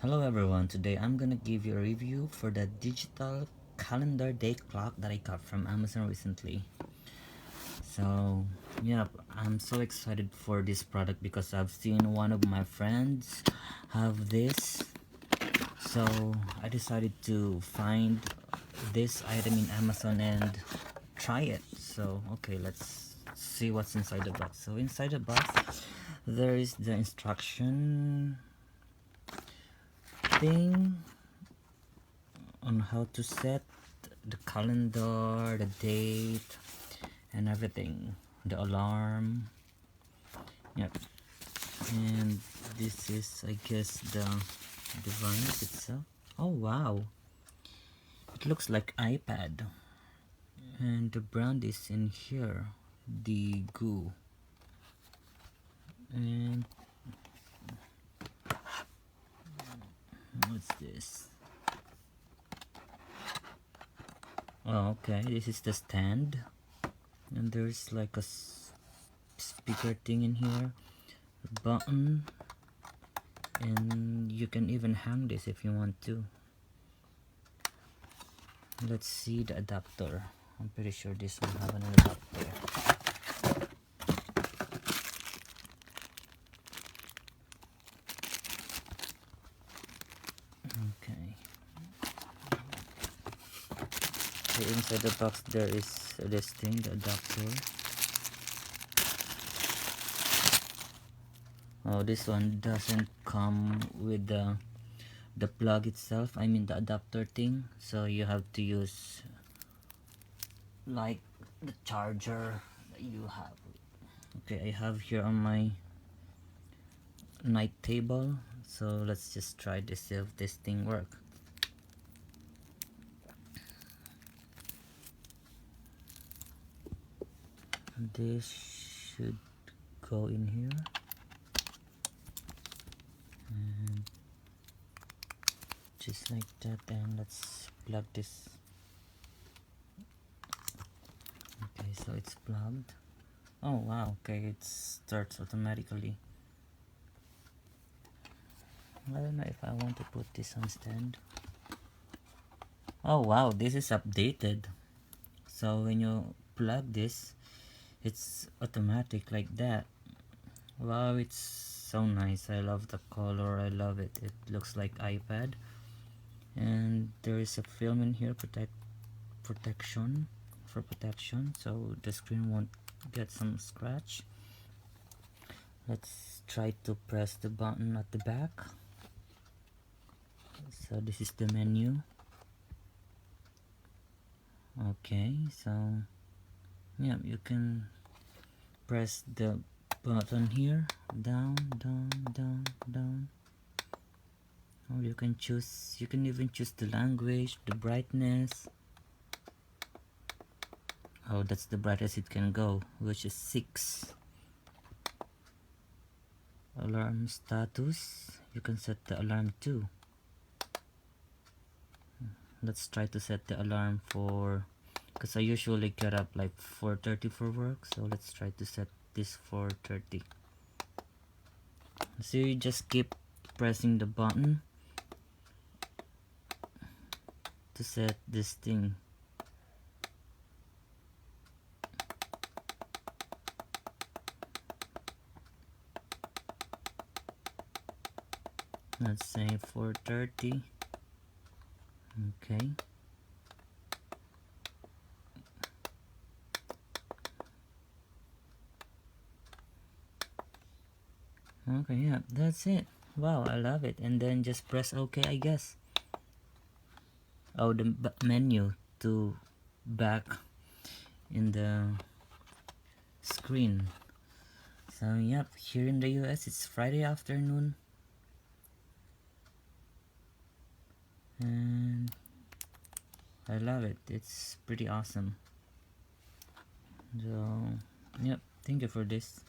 Hello everyone, today I'm gonna give you a review for the digital calendar day clock that I got from Amazon recently. So yeah, I'm so excited for this product because I've seen one of my friends have this. So I decided to find this item in Amazon and try it. So okay, let's see what's inside the box. So inside the box there is the instruction thing on how to set the calendar, the date, and everything, the alarm. Yep. And this is, I guess, the device itself. Oh wow, it looks like iPad, and the brand is in here, DIGOO. And what's this? Oh, okay, this is the stand, and there's like a speaker thing in here, a button, and you can even hang this if you want to. Let's see the adapter. I'm pretty sure this one have an adapter. Okay. So inside the box there is this thing, the adapter. Oh, this one doesn't come with the plug itself, I mean the adapter thing, so you have to use like the charger that you have. Okay, I have here on my night table, so let's just try to see if this thing works. This should go in here, and just like that, and let's plug this. Okay, so it's plugged. Oh wow, okay, it starts automatically. I don't know if I want to put this on stand. Oh wow, this is updated. So when you plug this, it's automatic like that. Wow, it's so nice. I love the color, I love it. It looks like iPad. And there is a film in here, protection, so the screen won't get some scratch. Let's try to press the button at the back. So this is the menu. Okay, so yeah, you can press the button here, down, or you can even choose the language, the brightness. Oh, that's the brightest it can go, which is 6. Alarm status, you can set the alarm too. Let's try to set the alarm for, because I usually get up like 4:30 for work, so let's try to set this 4:30. So you just keep pressing the button to set this thing. Let's say 4:30. Okay. Okay, yeah, that's it. Wow, I love it. And then just press OK, I guess. Oh, the menu to back in the screen. So yep, here in the US it's Friday afternoon, and I love it. It's pretty awesome. So yep, thank you for this.